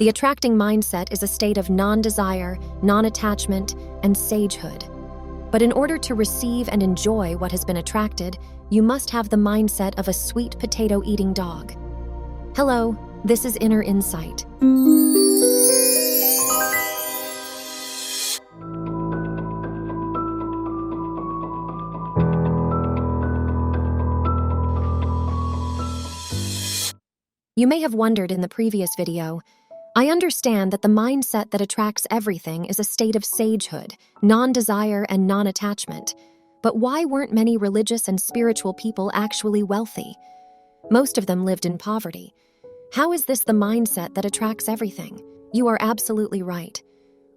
The attracting mindset is a state of non-desire, non-attachment, and sagehood. But in order to receive and enjoy what has been attracted, you must have the mindset of a sweet potato-eating dog. Hello, this is Inner Insight. You may have wondered in the previous video, I understand that the mindset that attracts everything is a state of sagehood, non-desire, and non-attachment. But why weren't many religious and spiritual people actually wealthy? Most of them lived in poverty. How is this the mindset that attracts everything? You are absolutely right.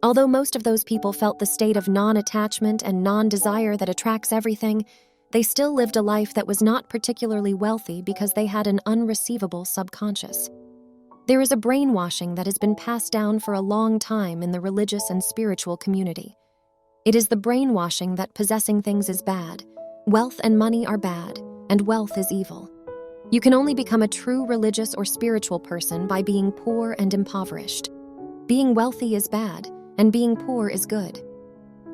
Although most of those people felt the state of non-attachment and non-desire that attracts everything, they still lived a life that was not particularly wealthy because they had an unreceivable subconscious. There is a brainwashing that has been passed down for a long time in the religious and spiritual community. It is the brainwashing that possessing things is bad, wealth and money are bad, and wealth is evil. You can only become a true religious or spiritual person by being poor and impoverished. Being wealthy is bad, and being poor is good.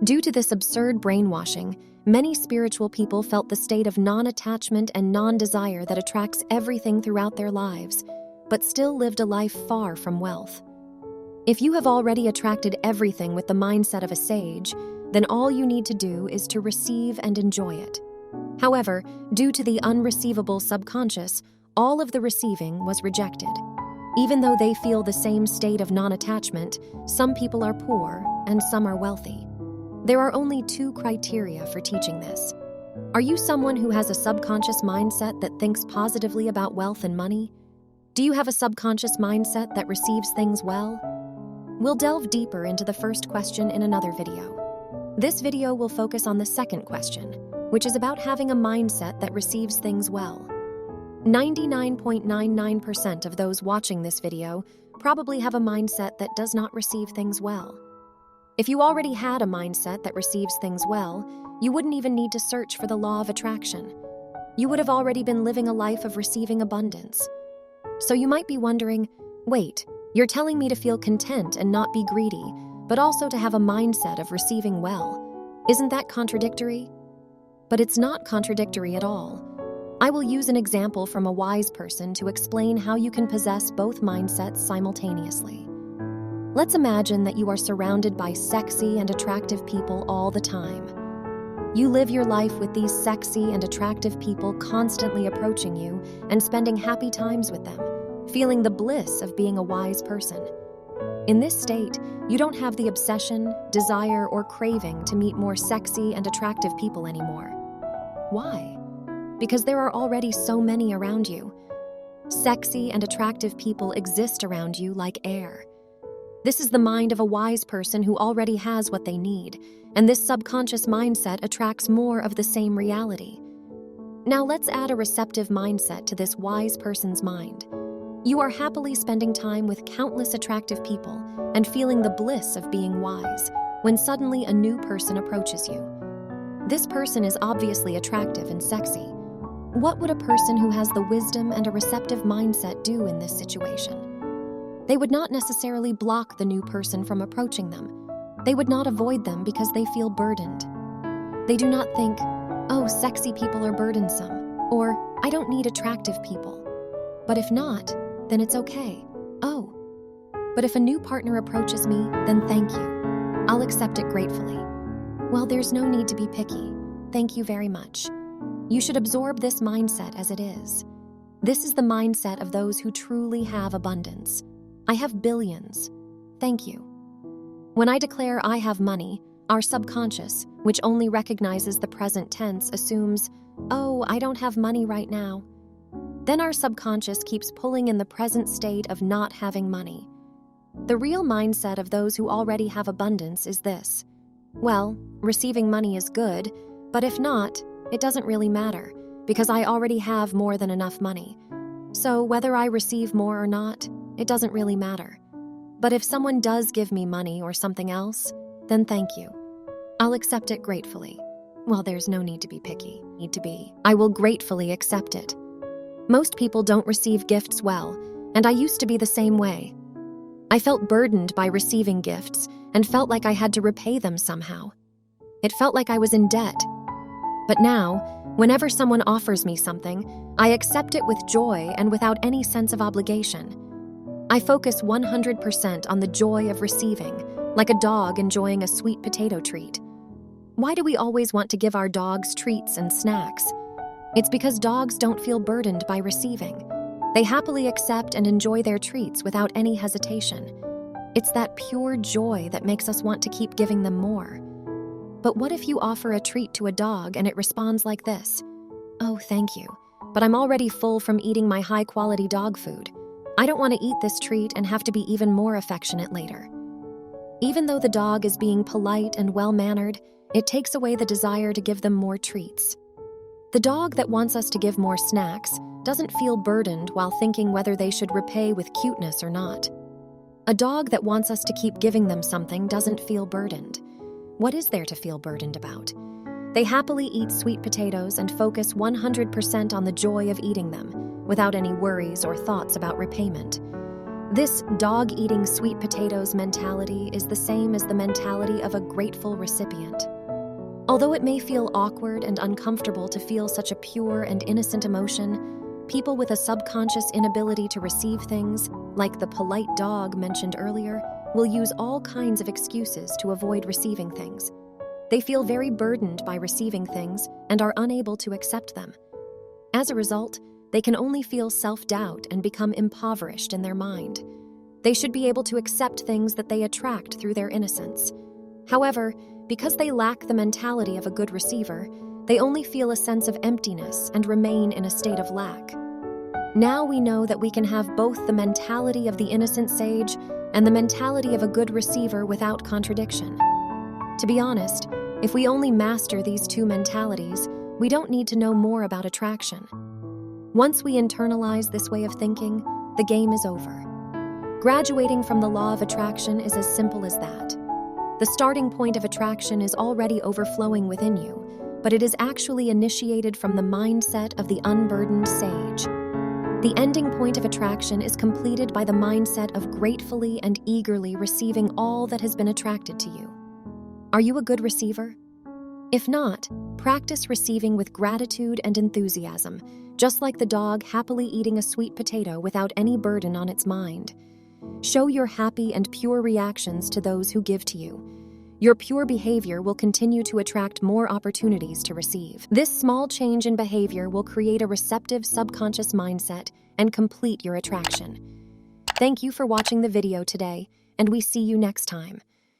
Due to this absurd brainwashing, many spiritual people felt the state of non-attachment and non-desire that attracts everything throughout their lives, but still lived a life far from wealth. If you have already attracted everything with the mindset of a sage, then all you need to do is to receive and enjoy it. However, due to the unreceivable subconscious, all of the receiving was rejected. Even though they feel the same state of non-attachment, some people are poor and some are wealthy. There are only two criteria for teaching this. Are you someone who has a subconscious mindset that thinks positively about wealth and money? Do you have a subconscious mindset that receives things well? We'll delve deeper into the first question in another video. This video will focus on the second question, which is about having a mindset that receives things well. 99.99% of those watching this video probably have a mindset that does not receive things well. If you already had a mindset that receives things well, you wouldn't even need to search for the law of attraction. You would have already been living a life of receiving abundance. So you might be wondering, wait, you're telling me to feel content and not be greedy, but also to have a mindset of receiving well. Isn't that contradictory? But it's not contradictory at all. I will use an example from a wise person to explain how you can possess both mindsets simultaneously. Let's imagine that you are surrounded by sexy and attractive people all the time. You live your life with these sexy and attractive people constantly approaching you and spending happy times with them, feeling the bliss of being a wise person. In this state, you don't have the obsession, desire, or craving to meet more sexy and attractive people anymore. Why? Because there are already so many around you. Sexy and attractive people exist around you like air. This is the mind of a wise person who already has what they need, and this subconscious mindset attracts more of the same reality. Now let's add a receptive mindset to this wise person's mind. You are happily spending time with countless attractive people and feeling the bliss of being wise when suddenly a new person approaches you. This person is obviously attractive and sexy. What would a person who has the wisdom and a receptive mindset do in this situation? They would not necessarily block the new person from approaching them. They would not avoid them because they feel burdened. They do not think, oh, sexy people are burdensome, or I don't need attractive people. But if not, then it's okay. Oh, but if a new partner approaches me, then thank you. I'll accept it gratefully. Well, there's no need to be picky. Thank you very much. You should absorb this mindset as it is. This is the mindset of those who truly have abundance. I have billions. Thank you. When I declare I have money, our subconscious, which only recognizes the present tense, assumes, oh, I don't have money right now. Then our subconscious keeps pulling in the present state of not having money. The real mindset of those who already have abundance is this. Well, receiving money is good, but if not, it doesn't really matter, because I already have more than enough money. So whether I receive more or not, it doesn't really matter. But if someone does give me money or something else, then thank you. I'll accept it gratefully. Well, there's no need to be picky. I will gratefully accept it. Most people don't receive gifts well, and I used to be the same way. I felt burdened by receiving gifts and felt like I had to repay them somehow. It felt like I was in debt. But now, whenever someone offers me something, I accept it with joy and without any sense of obligation. I focus 100% on the joy of receiving, like a dog enjoying a sweet potato treat. Why do we always want to give our dogs treats and snacks? It's because dogs don't feel burdened by receiving. They happily accept and enjoy their treats without any hesitation. It's that pure joy that makes us want to keep giving them more. But what if you offer a treat to a dog and it responds like this? "Oh, thank you, but I'm already full from eating my high-quality dog food. I don't want to eat this treat and have to be even more affectionate later." Even though the dog is being polite and well-mannered, it takes away the desire to give them more treats. The dog that wants us to give more snacks doesn't feel burdened while thinking whether they should repay with cuteness or not. A dog that wants us to keep giving them something doesn't feel burdened. What is there to feel burdened about? They happily eat sweet potatoes and focus 100% on the joy of eating them, without any worries or thoughts about repayment. This dog-eating sweet potatoes mentality is the same as the mentality of a grateful recipient. Although it may feel awkward and uncomfortable to feel such a pure and innocent emotion, people with a subconscious inability to receive things, like the polite dog mentioned earlier, will use all kinds of excuses to avoid receiving things. They feel very burdened by receiving things and are unable to accept them. As a result, they can only feel self-doubt and become impoverished in their mind. They should be able to accept things that they attract through their innocence. However, because they lack the mentality of a good receiver, they only feel a sense of emptiness and remain in a state of lack. Now we know that we can have both the mentality of the innocent sage and the mentality of a good receiver without contradiction. To be honest, if we only master these two mentalities, we don't need to know more about attraction. Once we internalize this way of thinking, the game is over. Graduating from the law of attraction is as simple as that. The starting point of attraction is already overflowing within you, but it is actually initiated from the mindset of the unburdened sage. The ending point of attraction is completed by the mindset of gratefully and eagerly receiving all that has been attracted to you. Are you a good receiver? If not, practice receiving with gratitude and enthusiasm, just like the dog happily eating a sweet potato without any burden on its mind. Show your happy and pure reactions to those who give to you. Your pure behavior will continue to attract more opportunities to receive. This small change in behavior will create a receptive subconscious mindset and complete your attraction. Thank you for watching the video today, and we see you next time.